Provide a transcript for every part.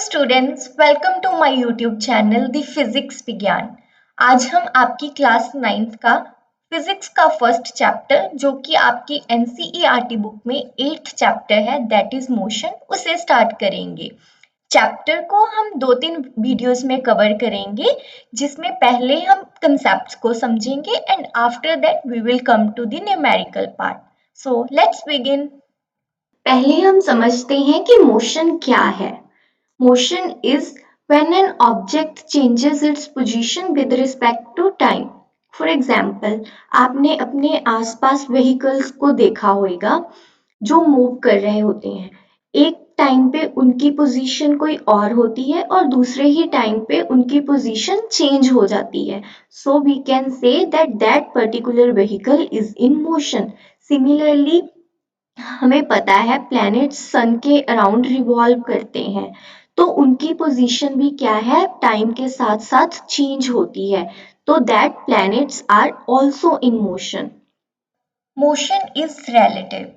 Students, welcome to my YouTube channel the physics विज्ञान। आज हम आपकी क्लास 9th का फिजिक्स का फर्स्ट चैप्टर जो कि आपकी एनसीईआरटी बुक में 8th चैप्टर है दैट इज मोशन, उसे स्टार्ट करेंगे। चैप्टर को हम 2-3 वीडियोस में कवर करेंगे जिसमें पहले हम कंसेप्ट्स को समझेंगे and after that we will come to the numerical part. So let's begin. पहले हम समझते हैं कि मोशन क्या है। Motion is when an object changes its position with respect to time. For example, आपने अपने आसपास vehicles को देखा होगा जो मूव कर रहे होते हैं। एक टाइम पे उनकी पोजीशन कोई और होती है और दूसरे ही टाइम पे उनकी पोजीशन चेंज हो जाती है। So we can say that that particular vehicle is in motion. Similarly, हमें पता है प्लैनेट्स सन के अराउंड रिवॉल्व करते हैं, तो उनकी पोजीशन भी क्या है, टाइम के साथ साथ चेंज होती है, तो that planets are also in motion. Motion is relative,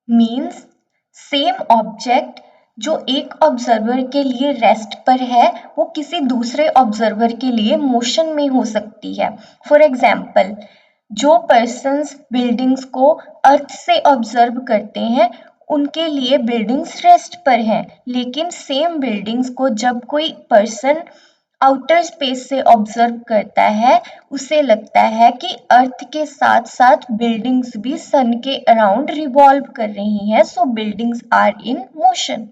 means same object जो एक ऑब्जर्वर के लिए रेस्ट पर है वो किसी दूसरे ऑब्जर्वर के लिए मोशन में हो सकती है। फॉर एग्जाम्पल, जो पर्सन्स बिल्डिंग्स को अर्थ से ऑब्जर्व करते हैं उनके लिए बिल्डिंग्स रेस्ट पर हैं, लेकिन सेम बिल्डिंग्स को जब कोई पर्सन आउटर स्पेस से ऑब्जर्व करता है उसे लगता है कि अर्थ के साथ साथ बिल्डिंग्स भी सन के अराउंड रिवॉल्व कर रही हैं, so buildings are in motion.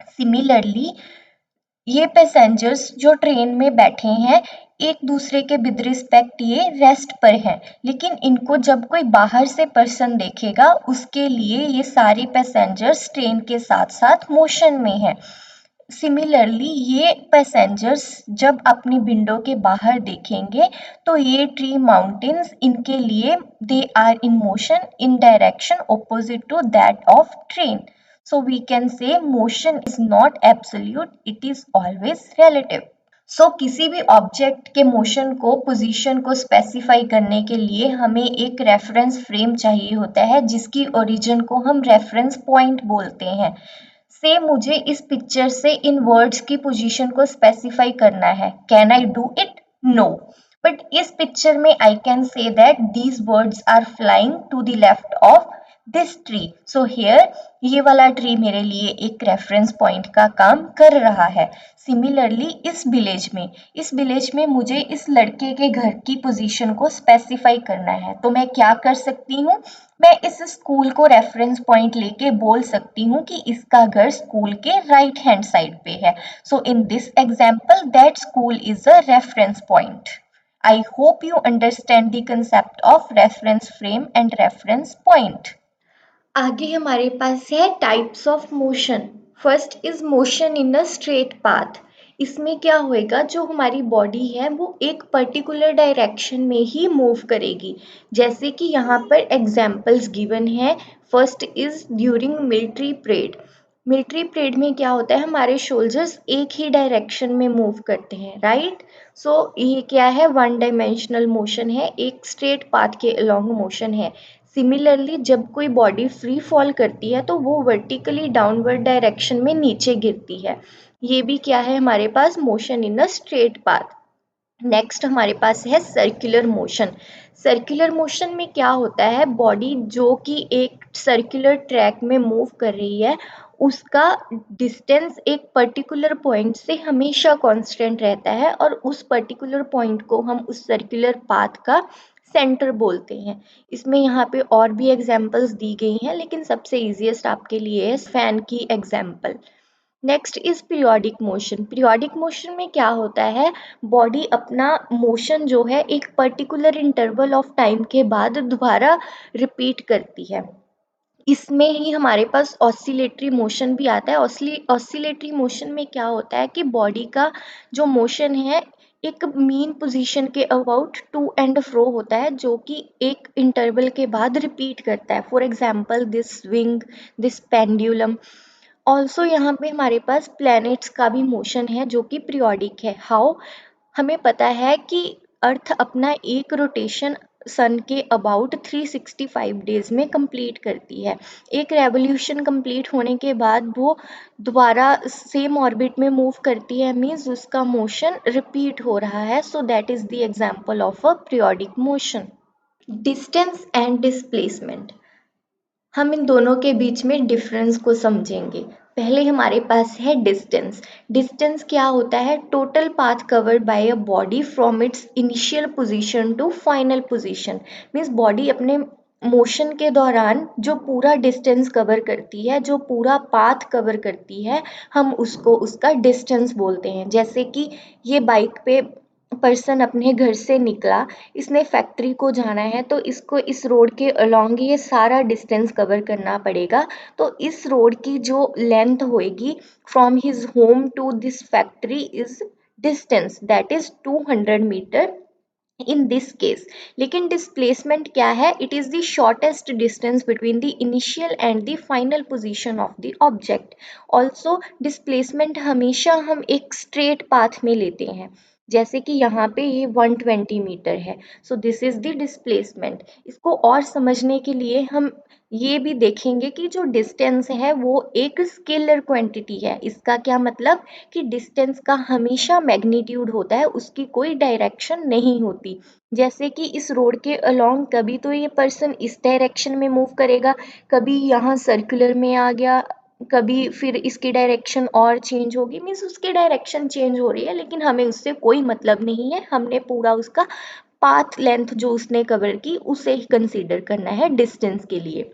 Similarly, ये पैसेंजर्स जो ट्रेन में बैठे हैं एक दूसरे के विद रिस्पेक्ट ये रेस्ट पर हैं, लेकिन इनको जब कोई बाहर से पर्सन देखेगा उसके लिए ये सारे पैसेंजर्स ट्रेन के साथ साथ मोशन में हैं। सिमिलरली, ये पैसेंजर्स जब अपनी विंडो के बाहर देखेंगे तो ये ट्री माउंटेन्स इनके लिए they are in motion in direction opposite to that of train. So we can say motion is not absolute, it is always relative. सो किसी भी ऑब्जेक्ट के मोशन को पोजीशन को स्पेसिफाई करने के लिए हमें एक रेफरेंस फ्रेम चाहिए होता है जिसकी ओरिजिन को हम रेफरेंस पॉइंट बोलते हैं। से मुझे इस पिक्चर से इन वर्ड्स की पोजीशन को स्पेसिफाई करना है, can I do it? No, but इस पिक्चर में I can say that these birds are flying to the left of this tree. So here ये वाला ट्री मेरे लिए एक रेफरेंस पॉइंट का काम कर रहा है। सिमिलरली, इस विलेज में मुझे इस लड़के के घर की पोजीशन को स्पेसिफाई करना है, तो मैं क्या कर सकती हूँ, मैं इस स्कूल को रेफरेंस पॉइंट लेके बोल सकती हूँ कि इसका घर स्कूल के राइट हैंड साइड पे है। So in this example that school is a reference point. I hope you understand the concept of reference frame and reference point. आगे हमारे पास है types of motion. First is motion in a straight path. इसमें क्या होएगा, जो हमारी body है वो एक पर्टिकुलर डायरेक्शन में ही मूव करेगी, जैसे कि यहाँ पर एग्जाम्पल्स गिवन है। First is during military parade. Military parade में क्या होता है, हमारे सोल्जर्स एक ही डायरेक्शन में मूव करते हैं, राइट। सो ये क्या है, वन डायमेंशनल मोशन है, एक स्ट्रेट पाथ के अलोंग मोशन है। सिमिलरली, जब कोई बॉडी फ्री फॉल करती है तो वो वर्टिकली डाउनवर्ड डायरेक्शन में नीचे गिरती है, ये भी क्या है हमारे पास, motion in a straight path. Next हमारे पास है सर्कुलर मोशन। सर्कुलर मोशन में क्या होता है, बॉडी जो कि एक सर्कुलर ट्रैक में मूव कर रही है उसका डिस्टेंस एक पर्टिकुलर पॉइंट से हमेशा कांस्टेंट रहता है और उस पर्टिकुलर पॉइंट को हम उस सर्कुलर पाथ का सेंटर बोलते हैं। इसमें यहाँ पे और भी एग्जाम्पल्स दी गई हैं, लेकिन सबसे इजीएस्ट आपके लिए है फैन की example. Next is periodic motion. Periodic motion में क्या होता है, बॉडी अपना मोशन जो है एक पर्टिकुलर इंटरवल ऑफ टाइम के बाद दोबारा रिपीट करती है। इसमें ही हमारे पास ऑसिलेटरी मोशन भी आता है। ऑसिलेटरी मोशन में क्या होता है कि बॉडी का जो मोशन है एक मीन पोजीशन के अबाउट टू एंड फ्रो होता है, जो कि एक इंटरवल के बाद रिपीट करता है। For example, this swing, this pendulum. Also यहाँ पे हमारे पास प्लैनेट्स का भी मोशन है जो कि पीरियोडिक है। हाउ, हमें पता है कि अर्थ अपना एक रोटेशन सन के अबाउट 365 डेज में कंप्लीट करती है। एक रेवोल्यूशन कंप्लीट होने के बाद वो दोबारा सेम ऑर्बिट में मूव करती है, मीन्स उसका मोशन रिपीट हो रहा है। So that is the example of a periodic motion. Distance and displacement, हम इन दोनों के बीच में डिफरेंस को समझेंगे। पहले हमारे पास है डिस्टेंस। डिस्टेंस क्या होता है? Total path covered by a body from its initial position to final position. Means body अपने मोशन के दौरान जो पूरा डिस्टेंस कवर करती है, जो पूरा पाथ कवर करती है, हम उसको उसका डिस्टेंस बोलते हैं। जैसे कि ये बाइक पे पर्सन अपने घर से निकला, इसने फैक्ट्री को जाना है, तो इसको इस रोड के अलोंग ये सारा डिस्टेंस कवर करना पड़ेगा। तो इस रोड की जो लेंथ होएगी from his home to this factory is distance, that is 200 metre in this case. लेकिन डिस्प्लेसमेंट क्या है? It is the shortest distance between the initial and the final position of the object. Also displacement हमेशा हम एक straight path में लेते हैं। जैसे कि यहाँ पे ये 120 मीटर है, सो दिस इज द डिस्प्लेसमेंट। इसको और समझने के लिए हम ये भी देखेंगे कि जो डिस्टेंस है वो एक स्केलर क्वांटिटी है। इसका क्या मतलब? कि डिस्टेंस का हमेशा मैग्नीट्यूड होता है, उसकी कोई डायरेक्शन नहीं होती। जैसे कि इस रोड के अलोंग कभी तो ये पर्सन इस डायरेक्शन में मूव करेगा, कभी यहाँ सर्कुलर में आ गया, कभी फिर इसकी डायरेक्शन और चेंज होगी, मीन्स उसकी डायरेक्शन चेंज हो रही है, लेकिन हमें उससे कोई मतलब नहीं है। हमने पूरा उसका पाथ लेंथ जो उसने कवर की उसे ही कंसीडर करना है डिस्टेंस के लिए।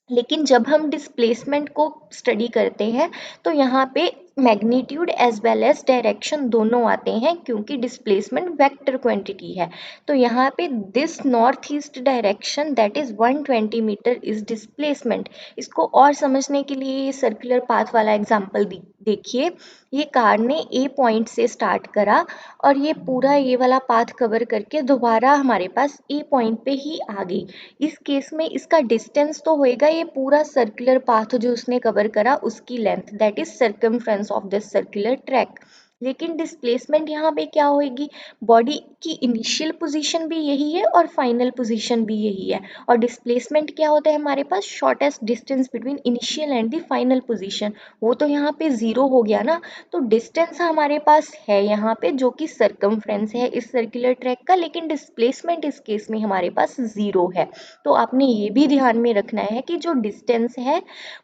लेकिन जब हम डिस्प्लेसमेंट को स्टडी करते हैं तो यहाँ पे magnitude as well as direction दोनों आते हैं, क्योंकि डिस्प्लेसमेंट वेक्टर क्वांटिटी है। तो यहाँ पे this north east direction that is 120 metre is displacement. इसको और समझने के लिए ये सर्कुलर पाथ वाला एग्जांपल देखिए। ये कार ने ए पॉइंट से स्टार्ट करा और ये पूरा ये वाला पाथ कवर करके दोबारा हमारे पास ए पॉइंट पे ही आ गई। इस केस में इसका डिस्टेंस तो होएगा ये पूरा सर्कुलर पाथ जो उसने कवर करा उसकी length, that is circumference of this circular track. लेकिन डिस्प्लेसमेंट यहाँ पे क्या होएगी? बॉडी की इनिशियल पोजीशन भी यही है और फाइनल पोजीशन भी यही है। और डिस्प्लेसमेंट क्या होता है हमारे पास? Shortest distance between initial and the final position. वो तो यहाँ पे जीरो हो गया ना। तो डिस्टेंस हमारे पास है यहाँ पे जो कि सर्कमफ्रेंस है इस सर्कुलर ट्रैक का, लेकिन डिस्प्लेसमेंट इस केस में हमारे पास जीरो है। तो आपने ये भी ध्यान में रखना है कि जो डिस्टेंस है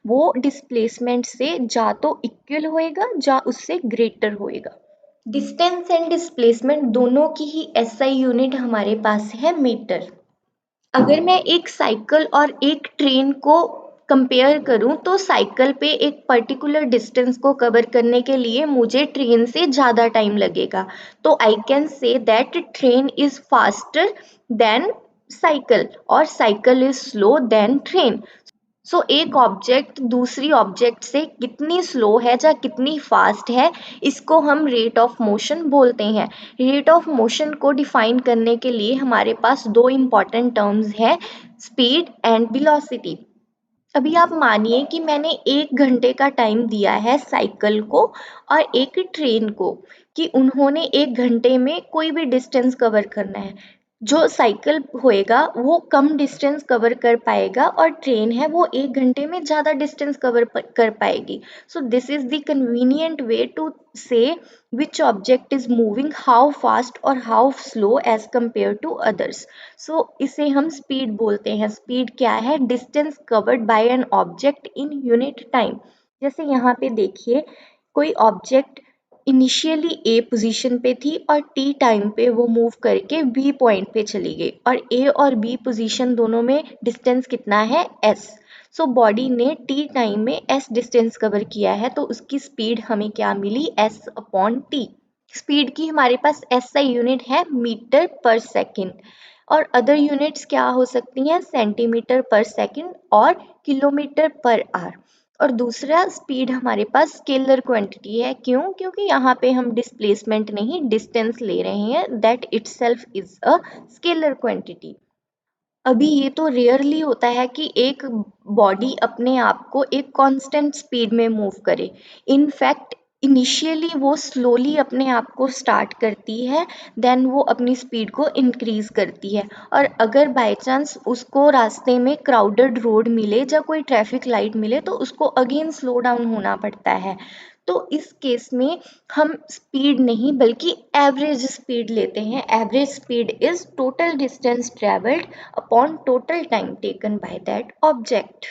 वो डिस्प्लेसमेंट से जा तो इक्वल होएगा या उससे ग्रेटर होएगा। डिस्टेंस एंड डिस्प्लेसमेंट दोनों की ही एसआई यूनिट हमारे पास है मीटर। अगर मैं एक साइकिल और एक ट्रेन को कंपेयर करूं तो साइकिल पे एक पर्टिकुलर डिस्टेंस को कवर करने के लिए मुझे ट्रेन से ज़्यादा टाइम लगेगा। तो I can say that train is faster than cycle और cycle is slow than train. So एक ऑब्जेक्ट दूसरी ऑब्जेक्ट से कितनी स्लो है या कितनी फास्ट है, इसको हम रेट ऑफ मोशन बोलते हैं। रेट ऑफ मोशन को डिफाइन करने के लिए हमारे पास दो इम्पॉर्टेंट टर्म्स हैं, स्पीड एंड वेलोसिटी। अभी आप मानिए कि मैंने 1 घंटे का टाइम दिया है साइकिल को और एक ट्रेन को, कि उन्होंने 1 घंटे में कोई भी डिस्टेंस कवर करना है। जो साइकिल होएगा वो कम डिस्टेंस कवर कर पाएगा और ट्रेन है वो 1 घंटे में ज़्यादा डिस्टेंस कवर कर पाएगी। So this is the convenient way to say which object is moving how fast or how slow as compared to others। सो इसे हम स्पीड बोलते हैं। स्पीड क्या है? Distance covered by an object in unit time. जैसे यहाँ पे देखिए, कोई ऑब्जेक्ट इनिशियली ए पोजीशन पे थी और टी टाइम पे वो मूव करके बी पॉइंट पे चली गई, और ए और बी पोजीशन दोनों में डिस्टेंस कितना है? एस। सो बॉडी ने टी टाइम में एस डिस्टेंस कवर किया है, तो उसकी स्पीड हमें क्या मिली? S upon T. स्पीड की हमारे पास एसआई यूनिट है मीटर पर सेकंड, और अदर यूनिट्स क्या हो सकती हैं? सेंटीमीटर पर सेकंड और किलोमीटर पर आवर। और दूसरा स्पीड हमारे पास स्केलर क्वांटिटी है। क्यों? क्योंकि यहाँ पे हम डिस्प्लेसमेंट नहीं डिस्टेंस ले रहे हैं, that itself is a scalar quantity. अभी ये तो रेयरली होता है कि एक बॉडी अपने आप को एक कांस्टेंट स्पीड में मूव करे। इन फैक्ट इनिशियली वो स्लोली अपने आप को स्टार्ट करती है, देन वो अपनी स्पीड को इंक्रीज करती है। और अगर बाय चांस उसको रास्ते में क्राउडेड रोड मिले या कोई ट्रैफिक लाइट मिले तो उसको अगेन स्लो डाउन होना पड़ता है। तो इस केस में हम स्पीड नहीं बल्कि एवरेज स्पीड लेते हैं। Average speed is total distance travelled upon total time taken by that object.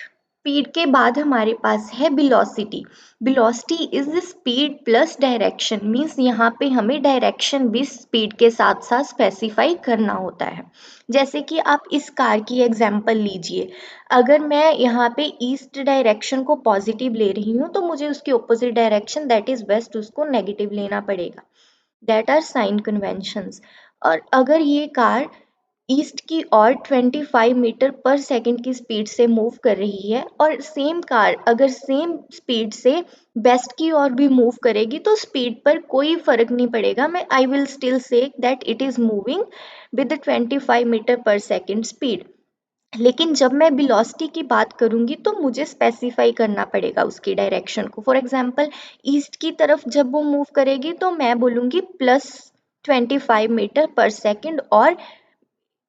Speed के बाद हमारे पास है velocity. Velocity is the speed plus direction, means यहाँ पे हमें डायरेक्शन भी स्पीड के साथ साथ स्पेसिफाई करना होता है। जैसे कि आप इस कार की एग्जांपल लीजिए, अगर मैं यहाँ पे ईस्ट डायरेक्शन को पॉजिटिव ले रही हूँ तो मुझे उसके opposite direction that is west उसको नेगेटिव लेना पड़ेगा। That are sign conventions. और अगर ये कार ईस्ट की ओर 25 मीटर पर सेकंड की स्पीड से मूव कर रही है और सेम कार अगर सेम स्पीड से वेस्ट की ओर भी मूव करेगी तो स्पीड पर कोई फर्क नहीं पड़ेगा। मैं I will still say that it is moving with 25 metre पर सेकंड स्पीड। लेकिन जब मैं वेलोसिटी की बात करूंगी तो मुझे स्पेसिफाई करना पड़ेगा उसकी डायरेक्शन को। फॉर एग्जांपल ईस्ट की तरफ जब वो मूव करेगी तो मैं बोलूंगी प्लस 25 मीटर पर सेकंड, और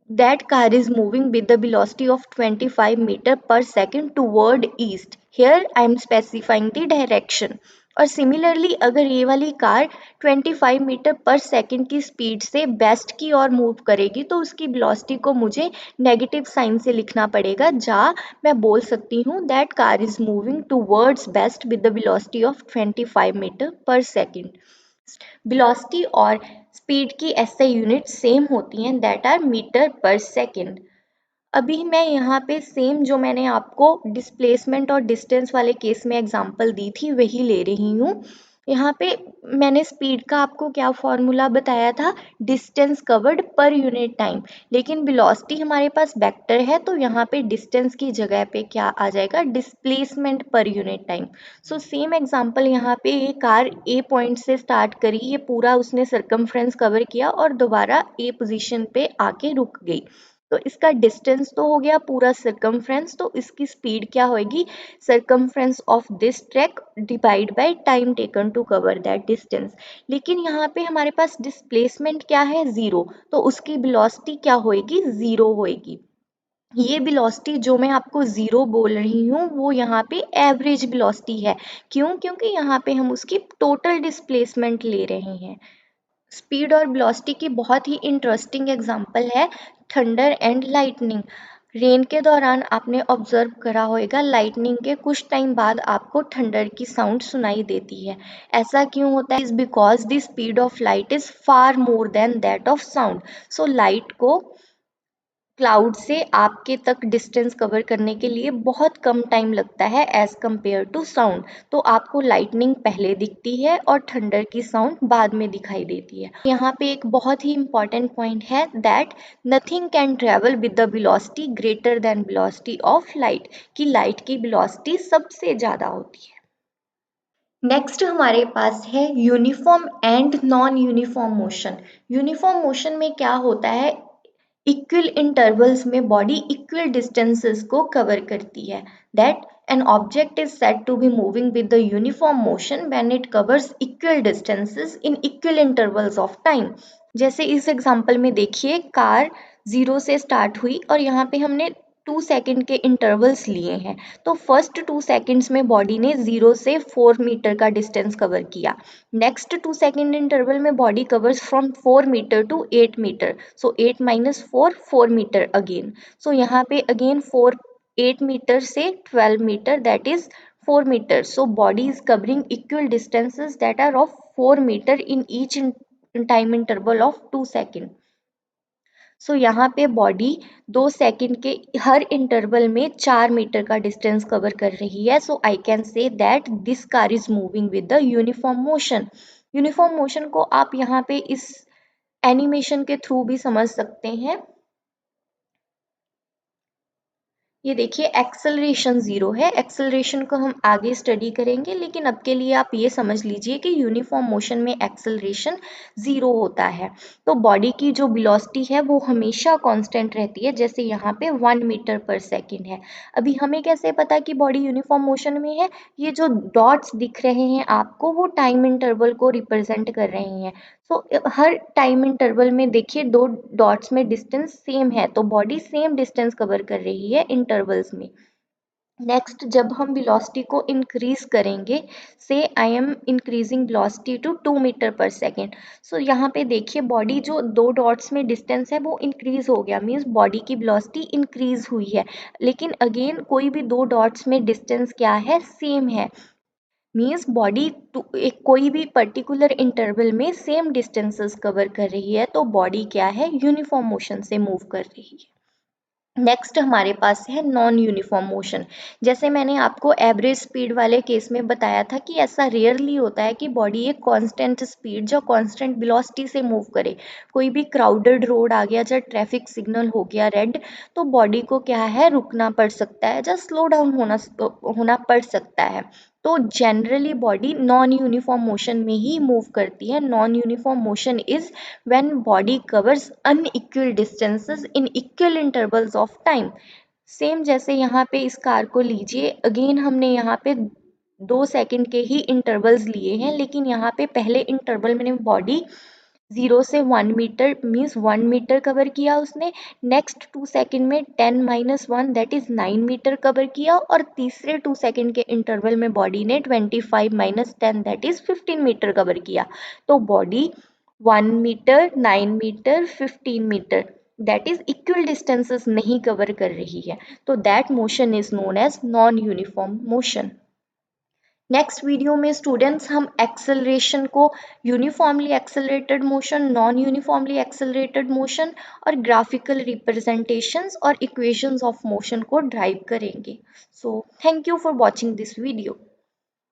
that car is moving with the velocity of 25 meter per second toward east. Here I am specifying the direction. और सिमिलरली अगर ये वाली कार 25 मीटर पर सेकंड की स्पीड से वेस्ट की ओर मूव करेगी तो उसकी वेलोसिटी को मुझे नेगेटिव साइन से लिखना पड़ेगा, जहाँ मैं बोल सकती हूँ that car is moving towards west with the velocity of 25 metre पर सेकंड। वेलोसिटी और स्पीड की ऐसे यूनिट सेम होती हैं, दैट आर मीटर पर सेकंड। अभी मैं यहाँ पे सेम जो मैंने आपको डिस्प्लेसमेंट और डिस्टेंस वाले केस में एग्जांपल दी थी वही ले रही हूँ। यहाँ पे मैंने स्पीड का आपको क्या फॉर्मूला बताया था, distance covered per unit time, लेकिन वेलोसिटी हमारे पास वेक्टर है तो यहाँ पे डिस्टेंस की जगह पे क्या आ जाएगा, displacement per unit time. So same example यहाँ पे ये कार ए पॉइंट से स्टार्ट करी, ये पूरा उसने सर्कमफ्रेंस कवर किया और दोबारा ए पोजीशन पे आके रुक गई, तो इसका डिस्टेंस तो हो गया पूरा सर्कमफ्रेंस, तो इसकी स्पीड क्या होगी, circumference of this track divide by time taken to cover that distance. लेकिन यहाँ पे हमारे पास डिस्प्लेसमेंट क्या है, जीरो, तो उसकी वेलोसिटी क्या होएगी, जीरो होएगी। ये वेलोसिटी जो मैं आपको जीरो बोल रही हूँ वो यहाँ पे एवरेज वेलोसिटी है। क्यों, क्योंकि यहाँ पे हम उसकी टोटल डिस्प्लेसमेंट ले रहे हैं। स्पीड और वेलोसिटी की बहुत ही इंटरेस्टिंग एग्जांपल है थंडर एंड लाइटनिंग। रेन के दौरान आपने ऑब्जर्व करा होगा लाइटनिंग के कुछ टाइम बाद आपको थंडर की साउंड सुनाई देती है। ऐसा क्यों होता है, is because the speed of light is far more than that of sound. So light को क्लाउड से आपके तक डिस्टेंस कवर करने के लिए बहुत कम टाइम लगता है एज कंपेयर टू साउंड। तो आपको लाइटनिंग पहले दिखती है और थंडर की साउंड बाद में दिखाई देती है। यहाँ पे एक बहुत ही इंपॉर्टेंट पॉइंट है that nothing can travel with the velocity greater than velocity of light, कि लाइट की वेलोसिटी सबसे ज़्यादा होती है। नेक्स्ट हमारे पास है uniform and non uniform motion. Uniform motion में क्या होता है, इक्वल इंटरवल्स में बॉडी इक्वल डिस्टेंसेस को कवर करती है। That an object is said to be moving with the uniform motion when it covers equal distances in equal intervals of time. जैसे इस एग्जांपल में देखिए, कार 0 से स्टार्ट हुई और यहाँ पे हमने 2 सेकंड के इंटरवल्स लिए हैं, तो फर्स्ट 2 सेकंड्स में बॉडी ने 0 से 4 मीटर का डिस्टेंस कवर किया। नेक्स्ट 2 सेकंड इंटरवल में body covers from 4 meter to 8 meter, so 8 minus 4 4 meter again. So यहाँ पे अगेन 4 8 मीटर से 12 meter that is 4 meter. So body is covering equal distances that are of 4 meter in each time interval of 2 second. So यहाँ पे body 2 second के हर interval में 4 meter का distance cover कर रही है। So I can say that this car is moving with the uniform motion. Uniform motion को आप यहाँ पे इस एनिमेशन के थ्रू भी समझ सकते हैं। ये देखिए एक्सेलरेशन ज़ीरो है। एक्सेलरेशन को हम आगे स्टडी करेंगे, लेकिन अब के लिए आप ये समझ लीजिए कि यूनिफॉर्म मोशन में एक्सेलरेशन ज़ीरो होता है। तो बॉडी की जो वेलोसिटी है वो हमेशा कांस्टेंट रहती है, जैसे यहाँ पे 1 मीटर पर सेकेंड है। अभी हमें कैसे पता कि बॉडी यूनिफॉर्म मोशन में है? ये जो डॉट्स दिख रहे हैं आपको वो टाइम इंटरवल को रिप्रेजेंट कर रहे हैं। सो हर टाइम इंटरवल में देखिए दो डॉट्स में डिस्टेंस सेम है, तो बॉडी सेम डिस्टेंस कवर कर रही है इंटरवल्स में। नेक्स्ट, जब हम वेलोसिटी को इंक्रीज करेंगे, say I am increasing velocity to 2 metre per second. So यहाँ पे देखिए बॉडी जो दो डॉट्स में डिस्टेंस है वो इंक्रीज हो गया, मीन्स बॉडी की वेलोसिटी इंक्रीज हुई है। लेकिन अगेन कोई भी दो डॉट्स में डिस्टेंस क्या है? सेम है। मीन्स बॉडी एक कोई भी पर्टिकुलर इंटरवल में सेम डिस्टेंसेस कवर कर रही है, तो बॉडी क्या है? यूनिफॉर्म मोशन से मूव कर रही है। नेक्स्ट हमारे पास है नॉन यूनिफॉर्म मोशन। जैसे मैंने आपको एवरेज स्पीड वाले केस में बताया था कि ऐसा रेयरली होता है कि बॉडी एक कांस्टेंट स्पीड या कांस्टेंट वेलोसिटी से मूव करे। कोई भी क्राउडेड रोड आ गया या ट्रैफिक सिग्नल हो गया रेड, तो बॉडी को क्या है? रुकना पड़ सकता है या स्लो डाउन होना पड़ सकता है। तो generally body non uniform motion में ही मूव करती है। Non uniform motion is when body covers unequal distances in equal intervals of time। Same जैसे यहाँ पे इस कार को लीजिए, अगेन हमने यहाँ पे 2 सेकंड के ही इंटरवल्स लिए हैं, लेकिन यहाँ पे पहले इंटरवल में बॉडी 0 से 1 मीटर मीन्स 1 मीटर कवर किया उसने। नेक्स्ट 2 सेकंड में 10 minus 1 that is 9 metre cover किया, और तीसरे 2 सेकंड के इंटरवल में बॉडी ने 25 minus 10 that is 15 metre cover किया। तो body 1 metre, 9 metre, 15 metre that is equal distances नहीं कवर कर रही है, तो that motion is known as non uniform motion. Next video में स्टूडेंट्स हम एक्सेलरेशन को uniformly accelerated motion, non uniformly accelerated motion और ग्राफिकल रिप्रेजेंटेशंस और इक्वेशंस ऑफ मोशन को ड्राइव करेंगे। So thank you for watching this video.